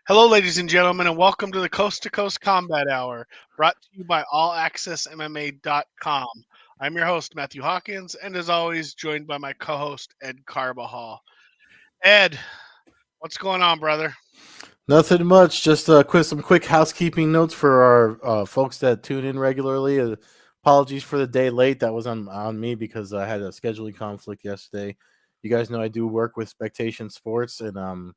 Hello, ladies and gentlemen, and welcome to the Coast-to-Coast Combat Hour, brought to you by AllAccessMMA.com. I'm your host, Matthew Hawkins, and as always, joined by my co-host, Ed Carbajal. Ed, what's going on, brother? Nothing much. Just some quick housekeeping notes for our folks that tune in regularly. Apologies for the day late. That was on me because I had a scheduling conflict yesterday. You guys know I do work with Spectation Sports, and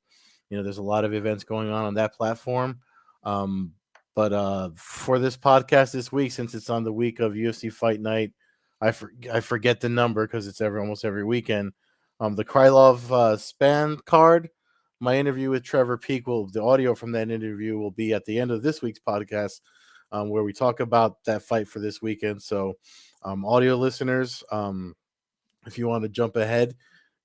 there's a lot of events going on that platform. Um, but for this podcast this week, since it's on the week of UFC Fight Night, I forget the number because it's almost every weekend. The Krylov Span card, my interview with Trevor Peak the audio from that interview will be at the end of this week's podcast, where we talk about that fight for this weekend. So, audio listeners, if you want to jump ahead,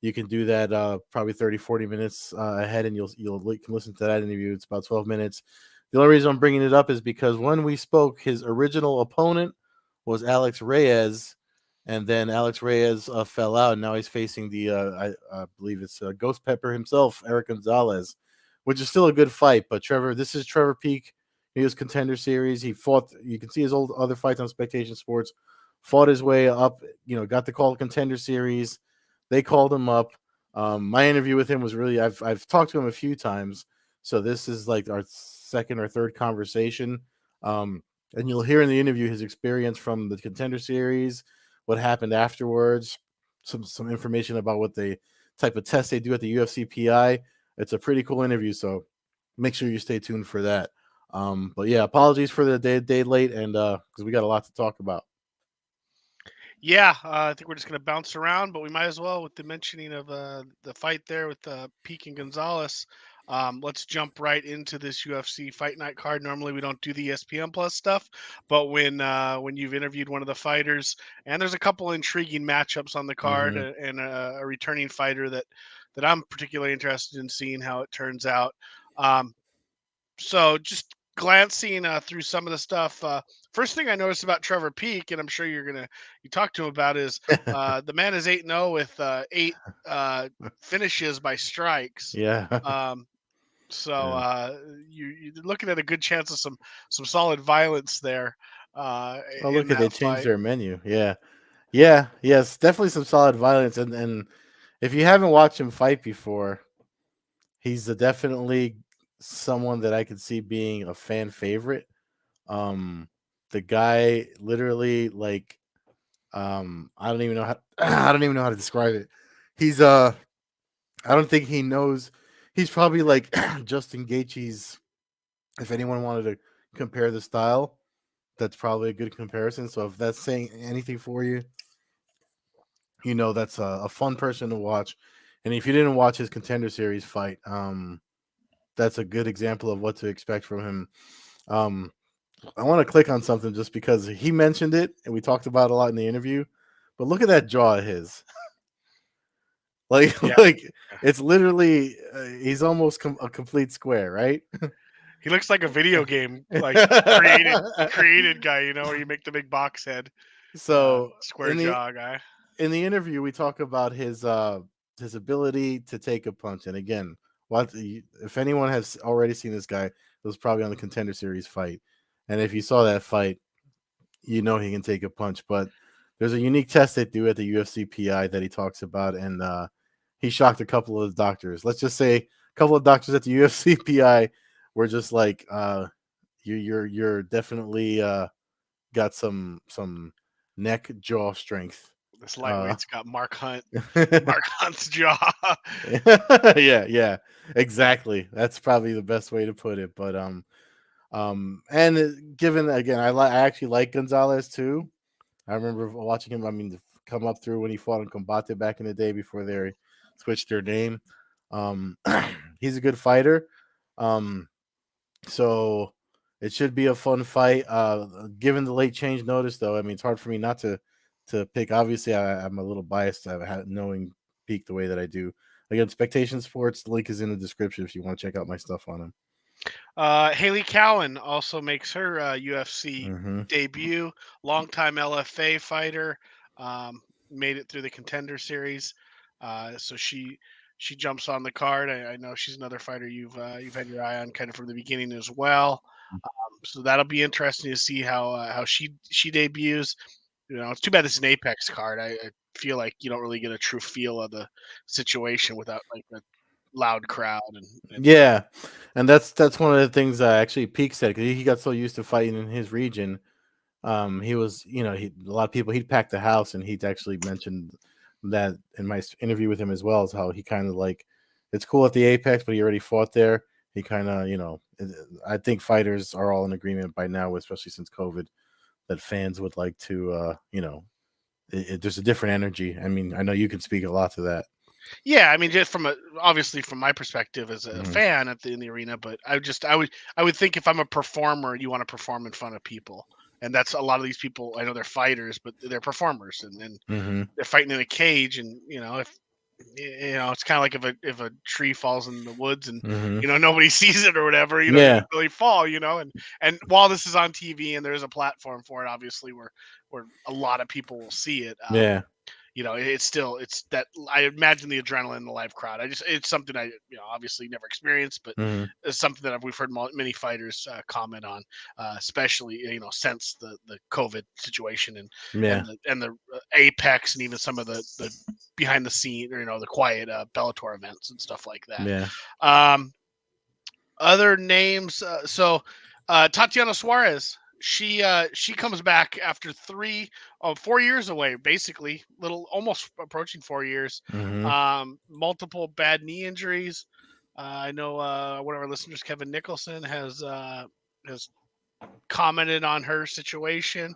you can do that probably 30, 40 minutes ahead, and you can listen to that interview. It's about 12 minutes. The only reason I'm bringing it up is because when we spoke, his original opponent was Alex Reyes, and then Alex Reyes fell out, and now he's facing I believe it's Ghost Pepper himself, Eric Gonzalez, which is still a good fight. But this is Trevor Peak. He was Contender Series. He fought. You can see his old other fights on Spectation Sports. Fought his way up. Got the call Contender Series. They called him up. My interview with him was really. I've talked to him a few times, so this is like our second or third conversation. And you'll hear in the interview his experience from the Contender Series, what happened afterwards, some information about what the type of test they do at the UFC PI. It's a pretty cool interview, so make sure you stay tuned for that. But yeah, apologies for the day late, and because we got a lot to talk about. Yeah, I think we're just going to bounce around, but we might as well, with the mentioning of the fight there with Peak and Gonzalez. Let's jump right into this UFC Fight Night card. Normally, we don't do the ESPN Plus stuff, but when you've interviewed one of the fighters, and there's a couple intriguing matchups on the card, Mm-hmm. and a returning fighter that I'm particularly interested in seeing how it turns out. Um, so just glancing through some of the stuff, first thing I noticed about Trevor Peak, and I'm sure you talk to him about, is the man is 8-0 with eight finishes by strikes. Yeah. Um, so Yeah. you're looking at a good chance of some solid violence there Oh, in look at they that changed fight. their menu. Yeah. Yeah. Yes. Definitely some solid violence, and if you haven't watched him fight before, he's definitely someone that I could see being a fan favorite. Um, the guy literally I don't even know how I don't even know how to describe it. He's I don't think he knows. He's probably like Justin Gaethje's. If anyone wanted to compare the style, that's probably a good comparison. So if that's saying anything for you, that's a fun person to watch. And if you didn't watch his Contender Series fight, that's a good example of what to expect from him. Um, I want to click on something just because he mentioned it and we talked about it a lot in the interview. But look at that jaw of his. Like, Yeah, like it's literally he's almost a complete square, right? he looks like a video game like created guy, where you make the big box head, So square in the jaw guy. in the interview, we talk about his ability to take a punch. And again, if anyone has already seen this guy, it was probably on the Contender Series fight. And if you saw that fight, you know he can take a punch. But there's a unique test they do at the UFC PI that he talks about, and he shocked a couple of doctors. Let's just say a couple of doctors at the UFC PI were just like, you're definitely got some neck jaw strength. This Uh, lightweight's got Mark Hunt's jaw. yeah, yeah, exactly. That's probably the best way to put it. But and given again, I actually like Gonzalez too. I remember watching him. I mean, come up through when he fought in Combate back in the day before they switched their name. Um, he's a good fighter. Um, so it should be a fun fight. Given the late change notice, though, I mean, it's hard for me not to pick. Obviously, I'm a little biased knowing Peak the way that I do. Again, Spectation Sports link is in the description if you want to check out my stuff on him. Haley Cowan also makes her UFC Mm-hmm. debut. Longtime LFA fighter, made it through the Contender Series. So she jumps on the card. I know she's another fighter you've had your eye on kind of from the beginning as well. So that'll be interesting to see how she debuts. It's too bad this is an Apex card. I feel like you don't really get a true feel of the situation without like the loud crowd and Yeah, and that's one of the things actually Peak said, 'cause he got so used to fighting in his region. He was, a lot of people. He'd packed the house, and he'd actually mentioned that in my interview with him as well, is how he kind of like it's cool at the Apex, but he already fought there. He kind of, I think fighters are all in agreement by now, especially since COVID, that fans would like to, there's a different energy. I mean, I know you can speak a lot to that. yeah, I mean, just from obviously from my perspective as a Hmm. fan in the arena, but I would think if I'm a performer, you want to perform in front of people, and that's a lot of these people. I know they're fighters, but they're performers, and Hmm. they're fighting in a cage, and if it's kind of like if a tree falls in the woods and Hmm. nobody sees it or whatever, it Yeah. doesn't really fall, and while this is on TV and there's a platform for it, obviously where a lot of people will see it. Yeah. It's that I imagine the adrenaline in the live crowd. It's something I obviously never experienced, but Hmm. it's something that we've heard many fighters comment on, especially since the COVID situation Yeah. and the Apex and even some of the behind the scene or the quiet Bellator events and stuff like that. Yeah. Um, Other names, Tatiana Suarez. She comes back after 4 years away, basically, little almost approaching 4 years. Hmm. Multiple bad knee injuries. I know one of our listeners, Kevin Nicholson, has commented on her situation.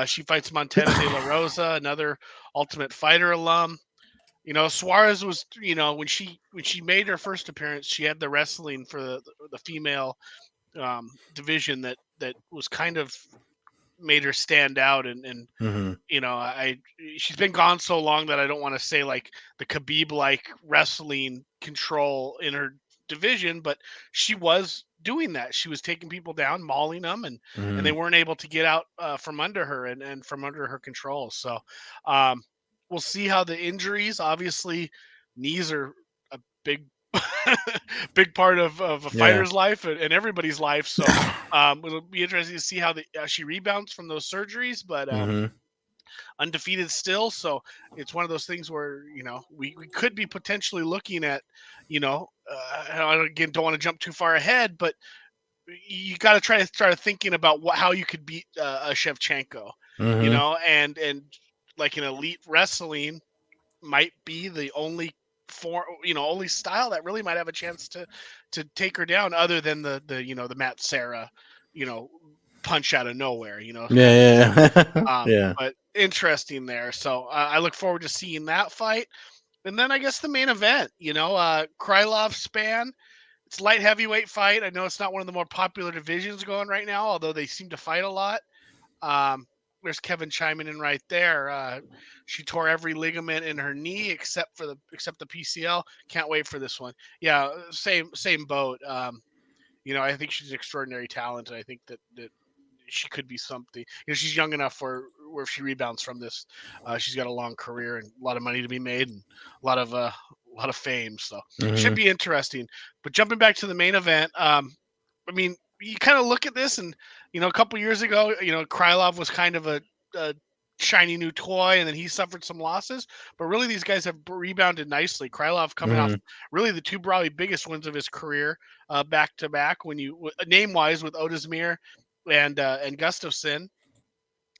She fights Montana De La Rosa, another Ultimate Fighter alum. Suarez was, when she made her first appearance, she had the wrestling for the female division that was kind of made her stand out, and Hmm. I she's been gone so long that I don't want to say like the Khabib like wrestling control in her division, but she was doing that. She was taking people down, mauling them, and they Hmm. weren't able to get out from under her and from under her control. So um, we'll see how the injuries. Obviously, knees are a big big part of a Yeah. fighter's life and everybody's life. So it'll be interesting to see how she rebounds from those surgeries, but Hmm. undefeated still. So it's one of those things where we could be potentially looking at, I again don't want to jump too far ahead, but you got to try to start thinking about how you could beat a Shevchenko, Hmm. and like in elite wrestling might be the only only style that really might have a chance to take her down, other than the Matt Serra, you know, punch out of nowhere, Yeah. Yeah. Yeah. but interesting there. So I look forward to seeing that fight. And then I guess the main event, Krylov Span. It's light heavyweight fight. I know it's not one of the more popular divisions going right now, although they seem to fight a lot. Um, there's Kevin chiming in right there. She tore every ligament in her knee except the PCL. Can't wait for this one. Yeah, same boat. I think she's an extraordinary talent, and I think that she could be something. She's young enough where if she rebounds from this, she's got a long career and a lot of money to be made and a lot of fame. So should Hmm. be interesting. But jumping back to the main event, I mean, you kind of look at this, and a couple years ago, Krylov was kind of a shiny new toy, and then he suffered some losses. But really, these guys have rebounded nicely. Krylov coming off Hmm. really the two probably biggest wins of his career, back to back. When you name wise with Otismir and Gustafson.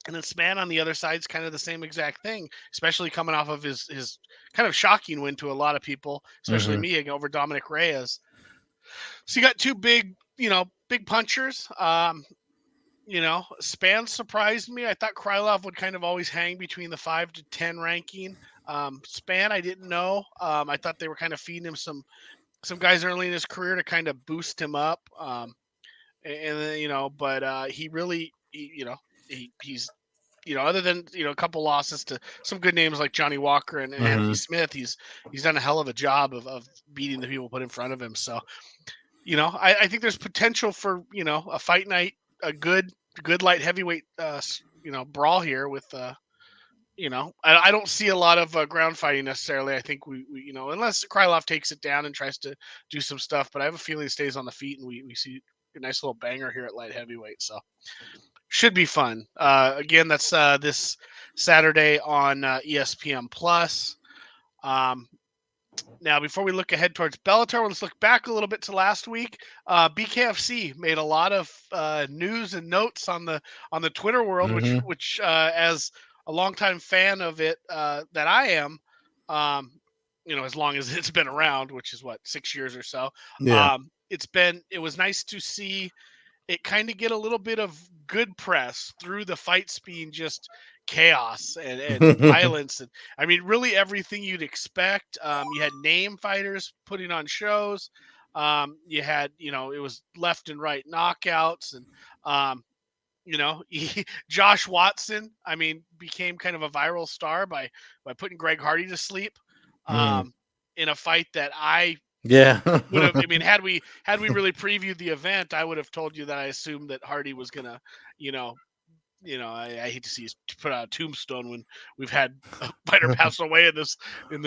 And then Span on the other side is kind of the same exact thing, especially coming off of his kind of shocking win to a lot of people, especially Hmm. me, over Dominic Reyes. So you got two big punchers. Span surprised me. I thought Krylov would kind of always hang between the 5 to 10 ranking. Span, I didn't know. I thought they were kind of feeding him some guys early in his career to kind of boost him up. And then, but he really, he's other than a couple losses to some good names like Johnny Walker and Anthony Hmm. Smith, he's done a hell of a job of beating the people put in front of him. So I think there's potential for a fight night, a good light heavyweight brawl here with I don't see a lot of ground fighting necessarily. I think unless Krylov takes it down and tries to do some stuff, but I have a feeling he stays on the feet, and we see a nice little banger here at light heavyweight. So should be fun. Again, that's this Saturday on ESPN Plus. Um, Now, before we look ahead towards Bellator, let's look back a little bit to last week. BKFC made a lot of news and notes on the Twitter world, which Hmm. which as a longtime fan of it that I am, um, as long as it's been around, which is what 6 years or so. Yeah. It was nice to see it kind of get a little bit of good press through the fights being just chaos and violence, and I mean really everything you'd expect. You had name fighters putting on shows. You had it was left and right knockouts, and um, Josh Watson, I mean, became kind of a viral star by putting Greg Hardy to sleep Mm. um, in a fight that I Yeah. would have. I mean, had we really previewed the event, I would have told you that I assumed that Hardy was gonna, you know, I hate to see us put out a tombstone when we've had a fighter pass away in this under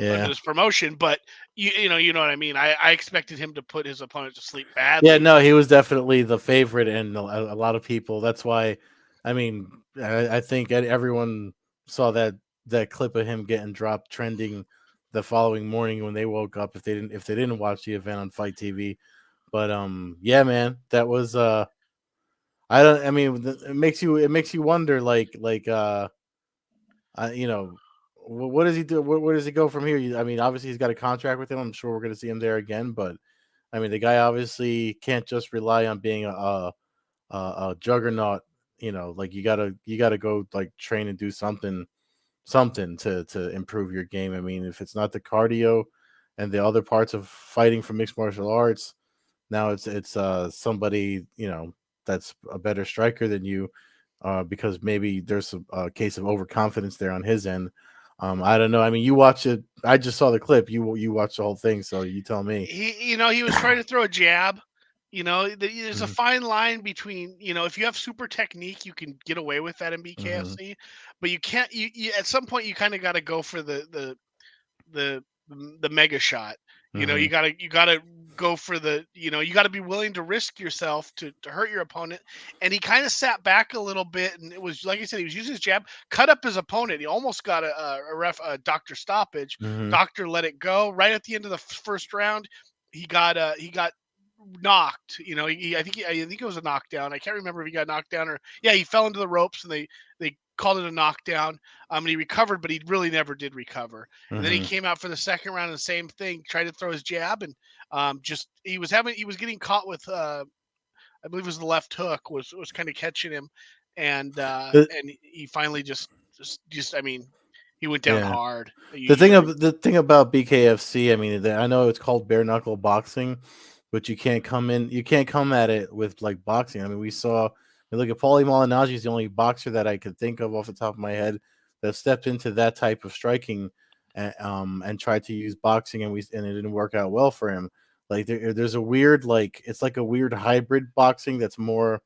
Yeah. this promotion, but you know what I mean. I expected him to put his opponent to sleep Yeah, badly. no, he was definitely the favorite, and a lot of people. That's why, I mean, I think everyone saw that clip of him getting dropped trending the following morning when they woke up. If they didn't watch the event on Fight TV, but yeah, man, that was I don't. I mean, it makes you wonder, you know, what does he do? Where does he go from here? I mean, obviously he's got a contract with him. I'm sure we're going to see him there again, but I mean, the guy obviously can't just rely on being a juggernaut. Like you gotta go like train and do something to improve your game. I mean, if it's not the cardio and the other parts of fighting for mixed martial arts, now it's somebody that's a better striker than you, because maybe there's a case of overconfidence there on his end. I don't know. I mean, you watch it. I just saw the clip. You watched the whole thing, so you tell me. He was trying to throw a jab. There's a Hmm. fine line between, if you have super technique, you can get away with that in Hmm. BKFC, but you can't. You at some point you kind of got to go for the the mega shot. You Hmm. gotta go for you gotta be willing to risk yourself to hurt your opponent. And he kind of sat back a little bit, and it was like I said, he was using his jab, cut up his opponent. He almost got a doctor stoppage. Hmm. Doctor let it go right at the end of the first round. He got knocked. I think it was a knockdown. I can't remember if he got knocked down or yeah, he fell into the ropes and they called it a knockdown. And he recovered, but he really never did recover. And then he Hmm. came out for the second round, and the same thing, tried to throw his jab, and just he was getting caught with I believe it was the left hook was kind of catching him, The, and he finally just I mean he went down yeah. hard. The You thing know, of the thing about BKFC, I mean, I know it's called bare knuckle boxing, but you can't come at it with like boxing. I mean, look at Paulie Malignaggi is the only boxer that I could think of off the top of my head that stepped into that type of striking, and tried to use boxing, and it didn't work out well for him. Like there's a weird, like it's like a weird hybrid boxing that's more,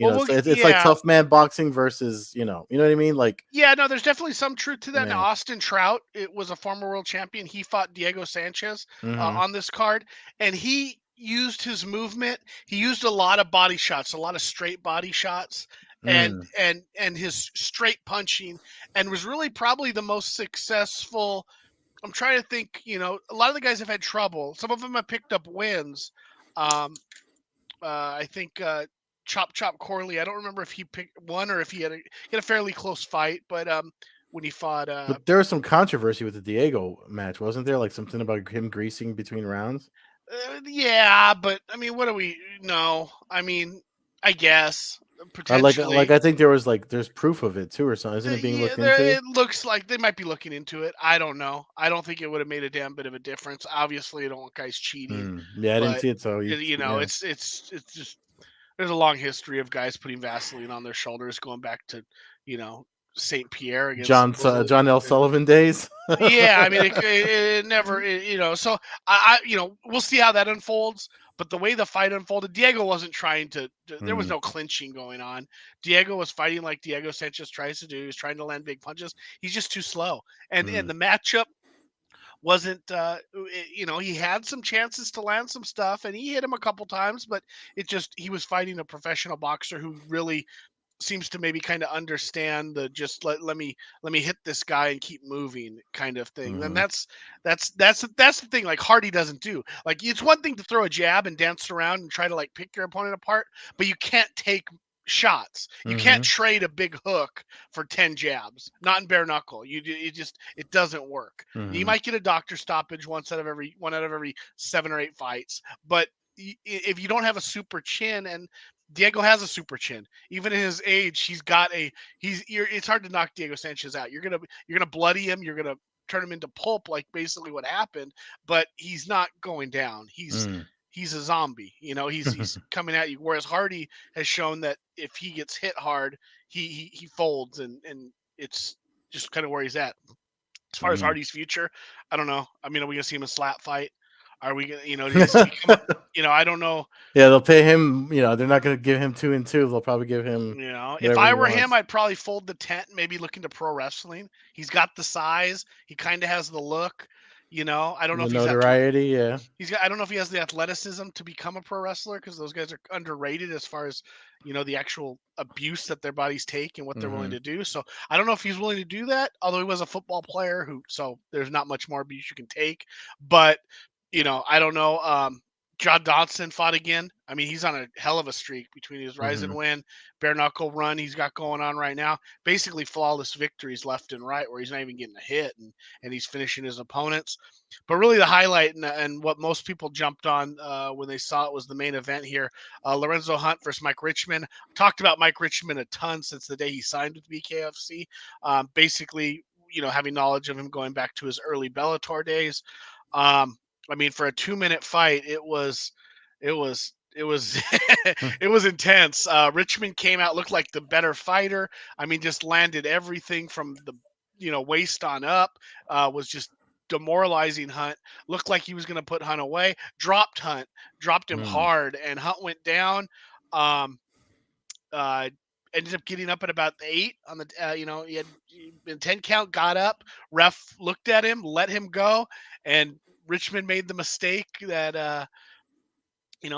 well, so it's like yeah. tough man boxing versus, you know what I mean, like Yeah, no, there's definitely some truth to that. Now, yeah. Austin Trout, it was a former world champion. He fought Diego Sanchez Mm-hmm. on this card, and he used his movement. He used a lot of body shots, a lot of straight body shots, and Mm. and his straight punching, and was really probably the most successful. I'm trying to think. A lot of the guys have had trouble. Some of them have picked up wins. Um, I think Chop Chop Corley. I don't remember if he picked one or if he had a fairly close fight, but when he fought, But there was some controversy with the Diego match, wasn't there? Like something about him greasing between rounds. yeah, but I mean, what do we know? I mean, I guess Like potentially. I think there's proof of it too, or something. Isn't it being Yeah, looked into? it looks like they might be looking into it. I don't know. I don't think it would have made a damn bit of a difference. Obviously, I don't want guys cheating, Hmm. Yeah, I didn't but see it. So yeah, it's just there's a long history of guys putting Vaseline on their shoulders going back to, you know, Saint Pierre against supposedly. John L. Sullivan days. Yeah, I mean, it never, so we'll see how that unfolds. But the way the fight unfolded, Diego wasn't trying to. There was Mm, no clinching going on. Diego was fighting like Diego Sanchez tries to do. He was trying to land big punches. He's just too slow. And mm, the matchup wasn't. He had some chances to land some stuff, and he hit him a couple times, but he was fighting a professional boxer who really seems to maybe kind of understand the just let me hit this guy and keep moving kind of thing. Then mhm, that's the thing like Hardy doesn't do. Like it's one thing to throw a jab and dance around and try to like pick your opponent apart, but you can't take shots. You can't mhm, trade a big hook for 10 jabs. Not in bare knuckle. It doesn't work. You mhm, might get a doctor stoppage one out of every 7 or 8 fights, but if you don't have a super chin, and Diego has a super chin. Even in his age, it's hard to knock Diego Sanchez out. You're gonna bloody him. You're gonna turn him into pulp, like basically what happened. But he's not going down. mm. He's a zombie. He's coming at you. Whereas Hardy has shown that if he gets hit hard, he folds, and it's just kind of where he's at. As far as Mm. Hardy's future, I don't know. I mean, are we gonna see him in slap fight? Are we gonna, does he become a, I don't know. Yeah, they'll pay him. They're not going to give him 2 and 2. They'll probably give him If whatever I he were him, wants. I'd probably fold the tent, maybe look into pro wrestling. He's got the size. He kind of has the look. I don't know The if he's that notoriety, yeah. I don't know if he has the athleticism to become a pro wrestler because those guys are underrated as far as the actual abuse that their bodies take and what they're willing Hmm. to do. So I don't know if he's willing to do that. Although he was a football player so there's not much more abuse you can take. But I don't know. John Dodson fought again. I mean, he's on a hell of a streak between his rise and Hmm. win, bare knuckle run he's got going on right now. Basically flawless victories left and right where he's not even getting a hit and he's finishing his opponents. But really, the highlight and what most people jumped on when they saw it was the main event here: Lorenzo Hunt versus Mike Richmond. Talked about Mike Richmond a ton since the day he signed with BKFC. Basically, having knowledge of him going back to his early Bellator days. Um, I mean, for a 2-minute fight, it was it was intense. Richmond came out, looked like the better fighter. I mean, just landed everything from the waist on up. Was just demoralizing Hunt. Looked like he was going to put Hunt away. Dropped him Mm. hard, and Hunt went down. Um, uh, Ended up getting up at about 8 on the. He had been 10 count, got up. Ref looked at him, let him go, and Richmond made the mistake that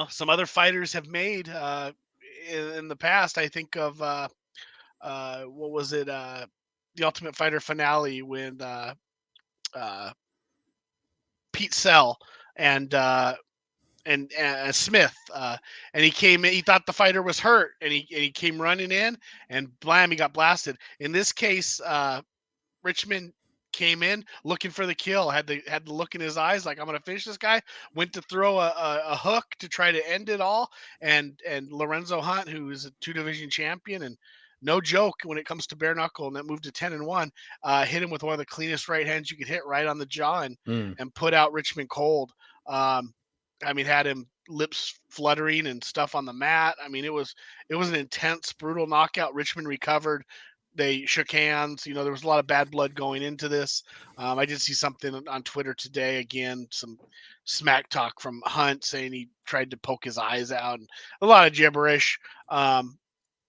some other fighters have made in the past. I think of what was it? The Ultimate Fighter finale when uh, Pete Sell and Smith, and he came in. He thought the fighter was hurt, and he came running in, and blam, he got blasted. In this case, Richmond came in looking for the kill. Had the look in his eyes like I'm gonna finish this guy. Went to throw a hook to try to end it all, and Lorenzo Hunt, who is a 2 division champion and no joke when it comes to bare knuckle, and that moved to 10-1, hit him with one of the cleanest right hands you could hit right on the jaw Mm. and put out Richmond cold. Um, I mean, had him lips fluttering and stuff on the mat. I mean, it was an intense, brutal knockout. Richmond recovered. They shook hands. There was a lot of bad blood going into this. I did see something on Twitter today. Again, some smack talk from Hunt saying he tried to poke his eyes out, and a lot of gibberish. Um,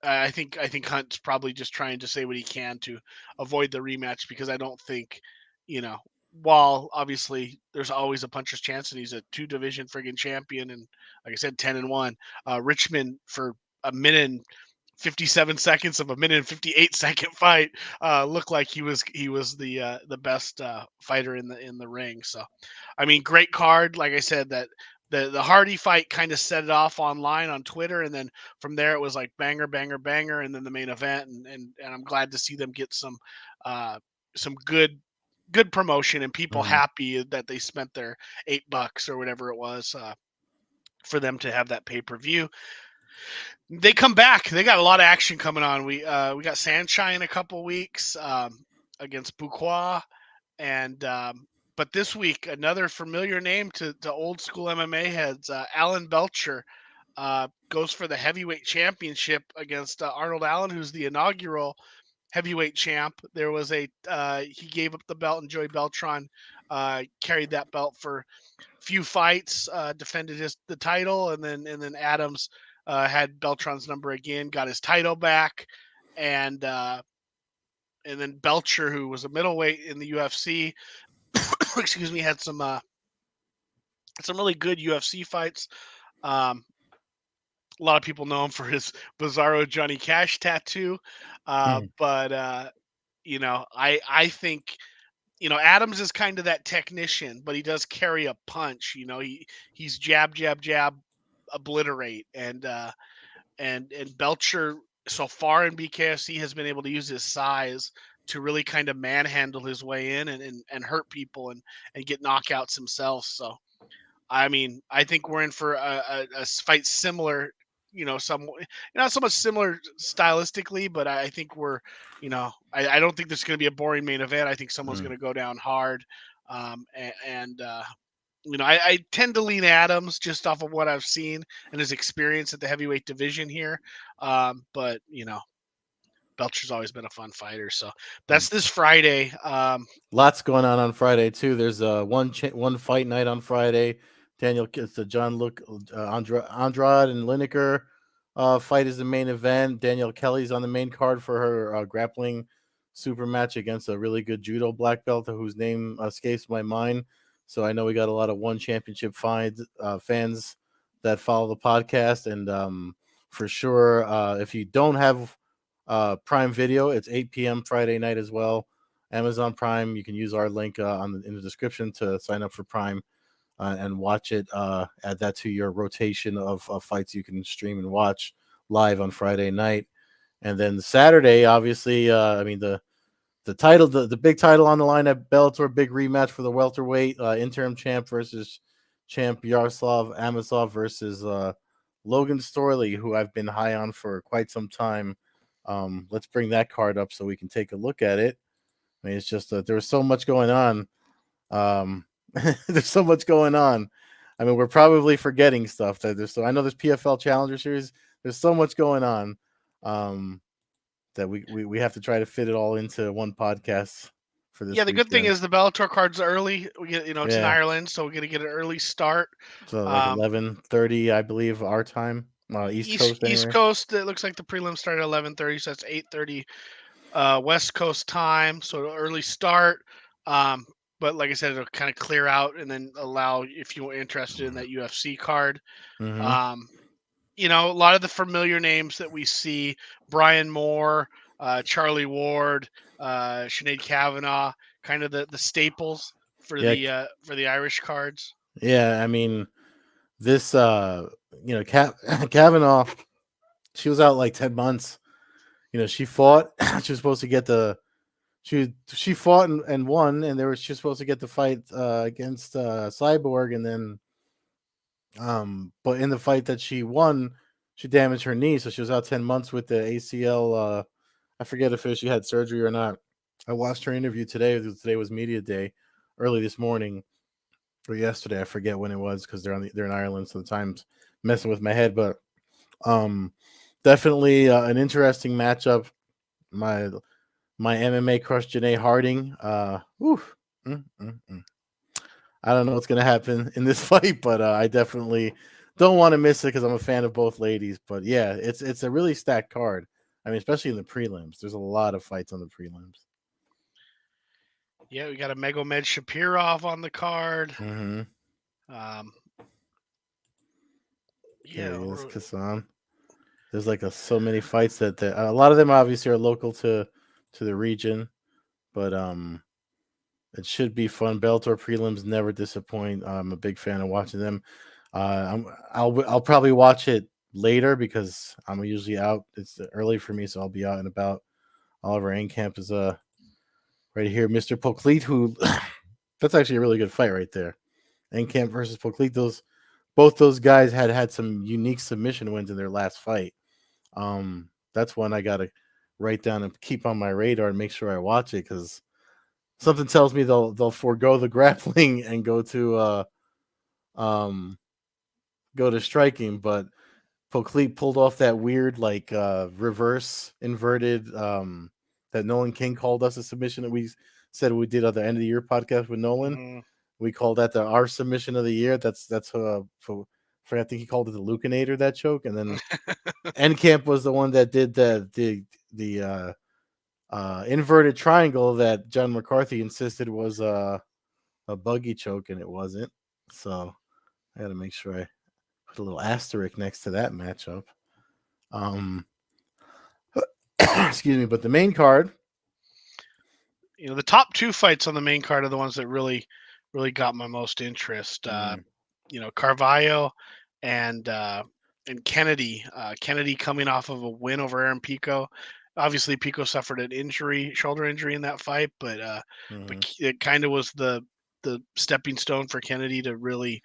I think Hunt's probably just trying to say what he can to avoid the rematch because I don't think, you know, while obviously there's always a puncher's chance and he's a 2 division friggin' champion and like I said, 10-1. Richmond for a minute and 57 seconds of a minute and 58-second fight looked like he was the best fighter in the ring. So I mean, great card. Like I said, that the Hardy fight kind of set it off online on Twitter, and then from there it was like banger, banger, banger, and then the main event, and I'm glad to see them get some good promotion and people Mm. happy that they spent their $8 or whatever it was for them to have that pay-per-view. They come back. They got a lot of action coming on. We got Sanshine in a couple weeks against Buqua. And but this week, another familiar name to old school MMA heads, Alan Belcher goes for the heavyweight championship against Arnold Allen, who's the inaugural heavyweight champ. There was a he gave up the belt, and Joey Beltran carried that belt for few fights, defended the title, and then Adams had Beltran's number again, got his title back, and uh, and then Belcher, who was a middleweight in the UFC, excuse me, had some really good UFC fights. Um, a lot of people know him for his Bizarro Johnny Cash tattoo, but I think Adams is kind of that technician, but he does carry a punch. He's jab, jab, jab, obliterate, and Belcher so far in BKFC has been able to use his size to really kind of manhandle his way in and hurt people and get knockouts himself. So I mean, I think we're in for a fight similar, not so much similar stylistically, but I think I don't think this is going to be a boring main event. I think someone's Mm. going to go down hard. I tend to lean Adams just off of what I've seen and his experience at the heavyweight division here. But Belcher's always been a fun fighter. So Mm. that's this Friday. Lots going on Friday too. There's one fight night on Friday. It's the John Luke Andrade and Lineker fight is the main event. Danielle Kelly's on the main card for her grappling super match against a really good judo black belt whose name escapes my mind. So I know we got a lot of one championship fans that follow the podcast, and for sure, if you don't have Prime Video, it's 8 p.m. Friday night as well. Amazon Prime. You can use our link in the description to sign up for Prime and watch it. Add that to your rotation of fights you can stream and watch live on Friday night. And then Saturday, obviously, the big title on the line at Bellator, big rematch for the welterweight interim champ versus champ Yaroslav Amosov versus Logan Storley, who I've been high on for quite some time. Let's bring that card up so we can take a look at it. I mean, it's just there's so much going on. Um, there's so much going on. I mean, we're probably forgetting stuff that there's. So I know there's PFL Challenger Series. There's so much going on that we have to try to fit it all into one podcast for Yeah, this the good thing weekend. is the Bellator card's early. We get, it's in Yeah, Ireland, so we're gonna get an early start. so like Um, 11:30, I believe, our time, East East Coast East anyway. Coast, it looks like the prelim start at 11:30, so that's 8:30 West Coast time. So early start. Um, but like I said, it'll kind of clear out and then allow if you're interested in that UFC card. Mm-hmm. Um, a lot of the familiar names that we see: Brian Moore, Charlie Ward, Sinead Kavanaugh, kind of the staples Yeah, for the Irish cards. yeah. I mean, this Kavanaugh, she was out like 10 months. She fought. She was supposed to get the she fought and won, and she was supposed to get the fight against Cyborg, and then but in the fight that she won, she damaged her knee, so she was out 10 months with the ACL. I forget if she had surgery or not. I watched her interview today. Today was media day, early this morning or yesterday. I forget when it was because they're in Ireland, so the time's messing with my head. But um, definitely an interesting matchup. My my MMA crush Janae Harding. Mm, mm, mm. I don't know what's gonna happen in this fight, but I definitely don't want to miss it because I'm a fan of both ladies. But yeah, it's a really stacked card. I mean, especially in the prelims. There's a lot of fights on the prelims. Yeah, we got a Megomed Shapirov on the card. Mm-hmm. Um, There yeah, he is, or- Kassan. There's like so many fights that a lot of them obviously are local to the region, but it should be fun. Bellator prelims never disappoint. I'm a big fan of watching them. I'll probably watch it later because I'm usually out. It's early for me, so I'll be out and about. Oliver Enkamp is right here, Mr. Poklit, who that's actually a really good fight right there. Enkamp versus Poklit. Both those guys had some unique submission wins in their last fight. That's one I gotta write down and keep on my radar and make sure I watch it because something tells me they'll forego the grappling and um go to striking, but Poklit pulled off that weird like reverse inverted that Nolan King called us a submission that we said we did at the end of the year podcast with Nolan. Hmm. We called that our submission of the year. That's for I think he called it the Lucanator, that choke, and then Encamp was the one that did the inverted triangle that John McCarthy insisted was a buggy choke, and it wasn't. So I got to make sure I put a little asterisk next to that matchup. Um, excuse me, but the main card. The top two fights on the main card are the ones that really got my most interest. Mm, Carvalho and and Kennedy. Kennedy coming off of a win over Aaron Pico. Obviously, Pico suffered an injury, shoulder injury in that fight, but mm-hmm, it kind of was the stepping stone for Kennedy to really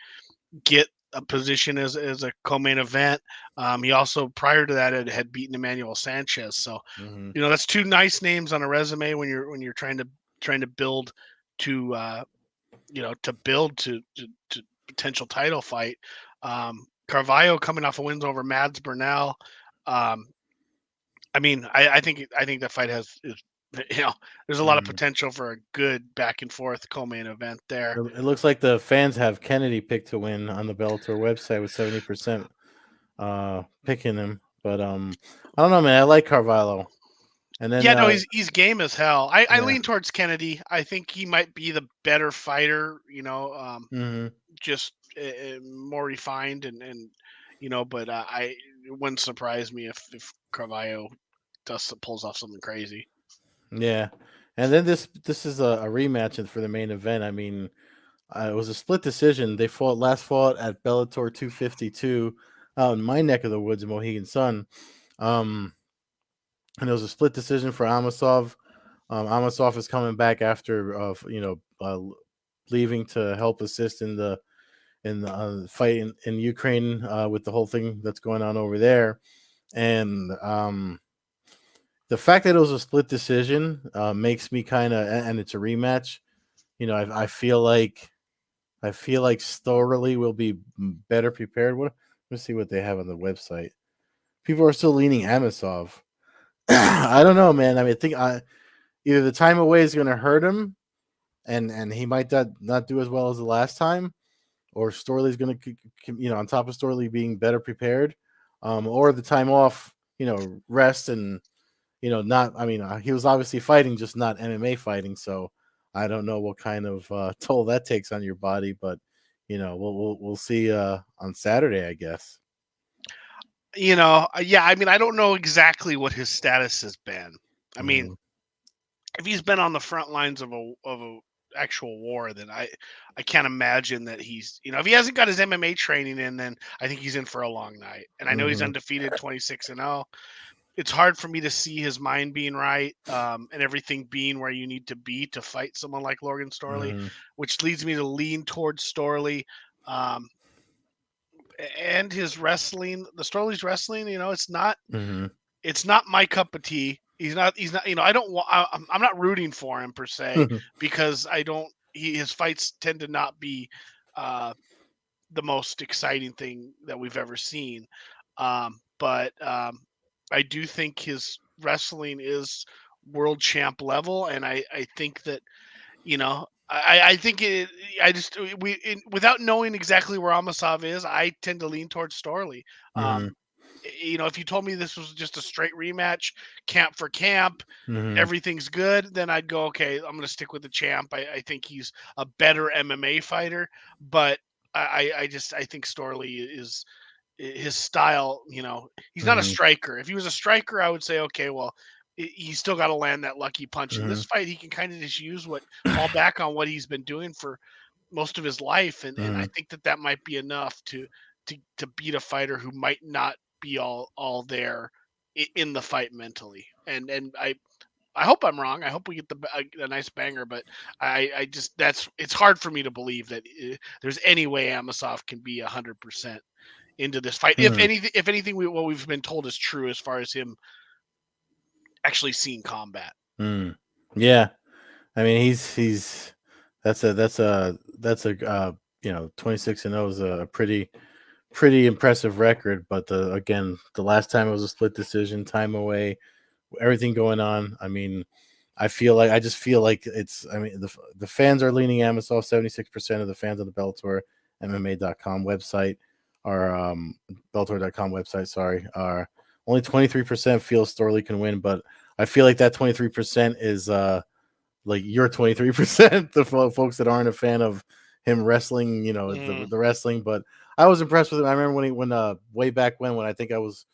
get a position as a co-main event. He also prior to that had beaten Emmanuel Sanchez. So mm-hmm, that's two nice names on a resume when you're trying to build to to build to potential title fight. Carvalho coming off of wins over Mads Burnell. Um, I think that fight is there's a lot of mm-hmm. potential for a good back and forth co-main event there. It looks like the fans have Kennedy picked to win on the Bellator website with 70% picking him. But I don't know, man. I like Carvalho, and then Yeah, no, he's game as hell. I yeah, lean towards Kennedy. I think he might be the better fighter. mm-hmm, Just more refined but I it wouldn't surprise me if Carvalho pulls off something crazy. yeah. And then this is a rematch for the main event. I mean, it was a split decision. They fought at Bellator 252 out in my neck of the woods, Mohegan Sun. Um, and it was a split decision for Amasov. Amasov is coming back after leaving to help assist in the fight in Ukraine with the whole thing that's going on over there. And the fact that it was a split decision makes me kind of, and it's a rematch. I feel like Storley will be better prepared. Let's see what they have on the website. People are still leaning Amasov. I don't know, man. I mean, either the time away is going to hurt him, and he might not do as well as the last time, or Storley's going to, on top of Storley being better prepared, or the time off, rest and not. I mean, he was obviously fighting, just not MMA fighting. So I don't know what kind of toll that takes on your body, but we'll see on Saturday, I guess. Yeah, I mean, I don't know exactly what his status has been. I mean, Mm-hmm. if he's been on the front lines of a actual war, then I can't imagine that if he hasn't got his MMA training in, then I think he's in for a long night. And I know he's Mm-hmm. undefeated, 26-0. It's hard for me to see his mind being right, and everything being where you need to be to fight someone like Logan Storley, Mm-hmm. which leads me to lean towards Storley. Um, and his wrestling, the Storley's wrestling, Mm-hmm. it's not my cup of tea. He's not. I don't want. I'm not rooting for him per se because I don't. His fights tend to not be uh, the most exciting thing that we've ever seen. But I do think his wrestling is world champ level, and I think that I think I just without knowing exactly where Amasov is, I tend to lean towards Storley. Mm-hmm. Um, if you told me this was just a straight rematch, camp for camp, Mm-hmm. everything's good, then I'd go, okay, I'm going to stick with the champ. I think he's a better MMA fighter, but I think Storley is his style. He's not a Mm-hmm. striker. If he was a striker, I would say, okay, well, he's still got to land that lucky punch. In Mm-hmm. this fight, he can kind of just fall back on what he's been doing for most of his life, and I Mm-hmm. think that might be enough to beat a fighter who might not be all there in the fight mentally. And I hope I'm wrong. I hope we get a nice banger, but I just it's hard for me to believe that there's any way Amasov can be 100% into this fight. Mm-hmm. If anything, what we've been told is true as far as him actually seeing combat. Mm. Yeah, I mean he's that's a 26-0 is a pretty impressive record. But again, the last time it was a split decision, time away everything going on. I mean, I just feel like it's. I mean, the fans are leaning Amosov. 76% of the fans on the Bellator MMA.com website are Bellator.com website. Sorry, are only 23% feel Storley can win, but I feel like that 23% is like your 23%, the folks that aren't a fan of him wrestling, Mm, the wrestling. But I was impressed with him. I remember when way back when I think I was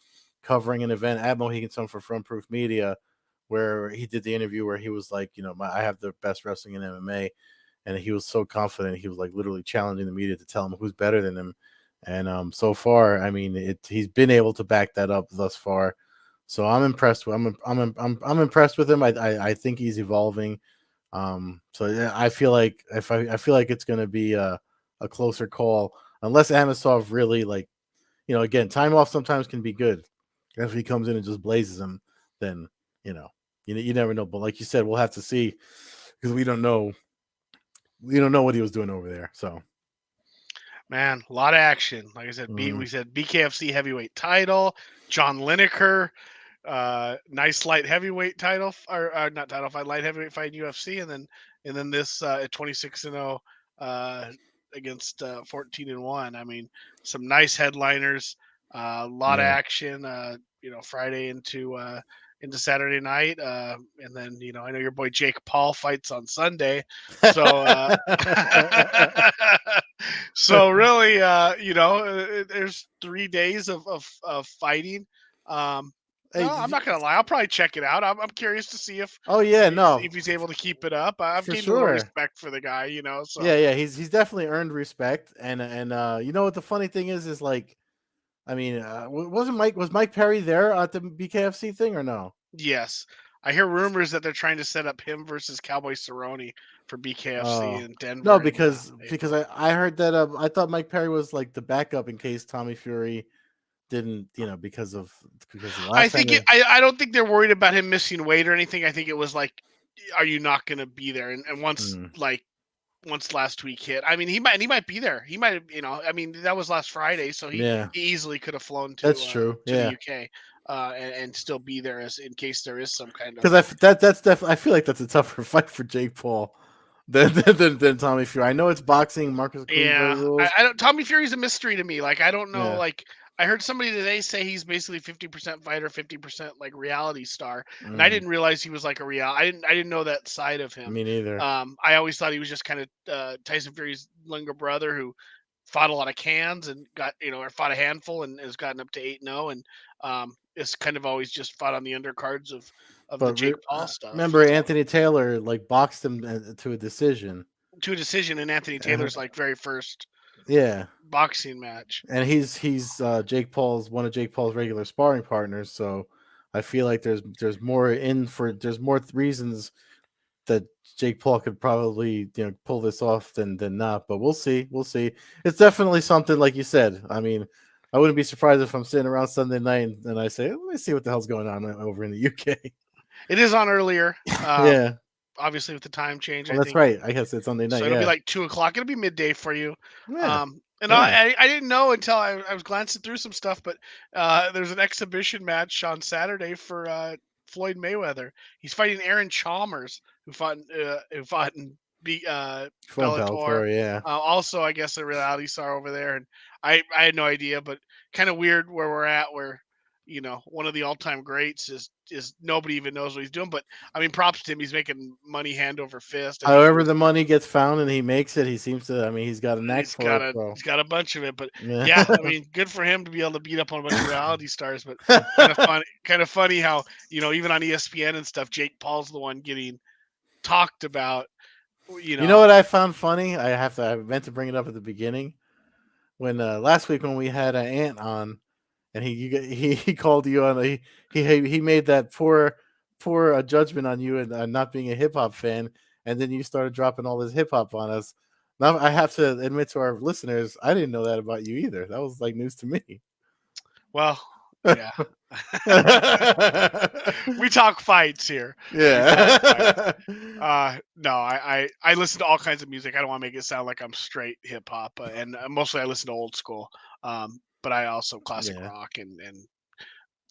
covering an event at Mohegan Sun for Front Proof Media, where he did the interview where he was like, I have the best wrestling in MMA, and he was so confident. He was like literally challenging the media to tell him who's better than him. And so far, I mean, he's been able to back that up thus far. So I'm impressed with I'm impressed with him. I think he's evolving. So yeah, I feel like I feel like it's going to be a closer call unless Amosov really like, again, time off sometimes can be good. If he comes in and just blazes him, then you know you never know. But like you said, we'll have to see because we don't know what he was doing over there. So man, a lot of action. Like I said, mm, we said BKFC heavyweight title, John Lineker, nice light heavyweight title or not title fight, light heavyweight fight in UFC, and then this at 26-0 against 14-1. I mean, some nice headliners, a lot of yeah. action. Friday into Saturday night, and then I know your boy Jake Paul fights on Sunday, so. So really, there's 3 days of fighting. Hey, No, I'm not gonna lie. I'll probably check it out. I'm curious to see oh yeah, no, if he's able to keep it up. I've for gained a little sure. respect for the guy, So Yeah, he's definitely earned respect, and you know what the funny thing is like, I mean, was Mike Perry there at the BKFC thing or no? yes, I hear rumors that they're trying to set up him versus Cowboy Cerrone for BKFC Oh in no, Denver in because April. I heard that I thought Mike Perry was like the backup in case Tommy Fury didn't, because the I last time think they. I don't think they're worried about him missing weight or anything. I think it was like, are you not going to be there? And Mm, once last week hit. I mean, he might be there. He might have, I mean, that was last Friday, so yeah, he easily could have flown that's true. to the Yeah, UK and still be there as in case there is some kind of because that's definitely, I feel like that's a tougher fight for Jake Paul than Tommy Fury. I know it's boxing, Marcus Queensberry yeah. rules. I don't. Tommy Fury's a mystery to me. Like I don't know. Yeah, Like I heard somebody today say he's basically 50% fighter, 50% like reality star, and I mm, didn't realize he was like a real. I didn't know that side of him. me neither. I always thought he was just kind of Tyson Fury's younger brother who fought a lot of cans and got or fought a handful and has gotten up to 8-0 and it's kind of always just fought on the undercards of the But Jake Paul stuff. remember, So Anthony Taylor like boxed him to a decision. to a decision in Anthony Uh, Taylor's like very first yeah, boxing match. and he's Jake Paul's one of Jake Paul's regular sparring partners. So I feel like there's more reasons that Jake Paul could probably pull this off than not. But we'll see. We'll see. It's definitely something like you said. I mean, I wouldn't be surprised if I'm sitting around Sunday night and I say, let me see what the hell's going on over in the UK. It is on earlier, Yeah. obviously with the time change. Well, I that's think right. I guess it's Sunday so. night. It'll be Yeah. like 2 o'clock. It'll be midday for you. Yeah. And Yeah. I didn't know until I was glancing through some stuff, but there's an exhibition match on Saturday for Floyd Mayweather. He's fighting Aaron Chalmers, who fought in From Bellator. Bellator. Yeah. Also, I guess a reality star over there, and I had no idea, but kind of weird where we're at, where one of the all time greats is nobody even knows what he's doing. But I mean, props to him. He's making money hand over fist. I think he However, was the money gets found and he makes it. He seems to. I mean, he's got a knack for it. So he's got a bunch of it, but yeah. yeah, I mean, good for him to be able to beat up on a bunch of reality stars. But kind of funny how even on ESPN and stuff, Jake Paul's the one getting talked about. You You know know, what I found funny? I meant to bring it up at the beginning when last week when we had an Ant on and he called you on he made that poor judgment on you and not being a hip hop fan, and then you started dropping all this hip hop on us. Now I have to admit to our listeners, I didn't know that about you either. That was like news to me. well, yeah. We talk fights here. We talk fights. Yeah. No, I listen to all kinds of music. I don't want to make it sound like I'm straight hip hop, and mostly I listen to old school. But I also classic Yeah. rock and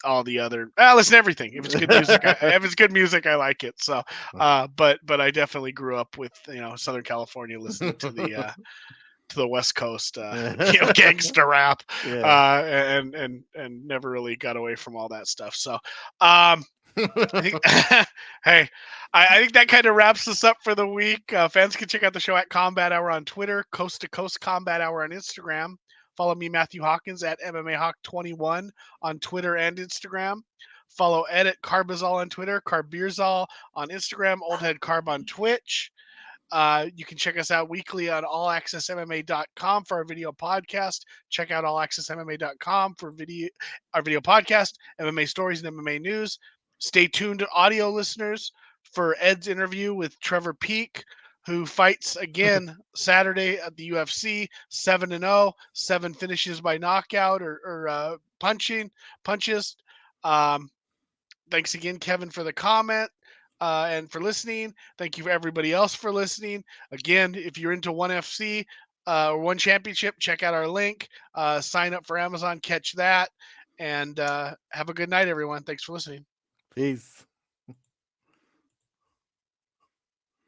all the other. I listen to everything. If it's good music, if it's good music, I like it. So, but I definitely grew up with Southern California, listening to the West Coast, gangster rap, Yeah. and never really got away from all that stuff. So, I think, hey, I think that kind of wraps us up for the week. Fans can check out the show at Combat Hour on Twitter, Coast to Coast Combat Hour on Instagram. Follow me, Matthew Hawkins, at MMA Hawk 21 on Twitter and Instagram. Follow Ed at Carbazol on Twitter, Carbeerzol on Instagram, Old Head Carb on Twitch. You can check us out weekly on allaccessmma.com for our video podcast. Check out allaccessmma.com for our video podcast, MMA stories, and MMA news. Stay tuned, audio listeners, for Ed's interview with Trevor Peak, who fights again Saturday at the UFC, 7-0, 7 finishes by knockout or punches. Um, Thanks again, Kevin, for the comment and for listening. Thank you for everybody else for listening. Again, if you're into ONE FC or ONE Championship, check out our link. Sign up for Amazon, catch that, and have a good night, everyone. Thanks for listening. Peace.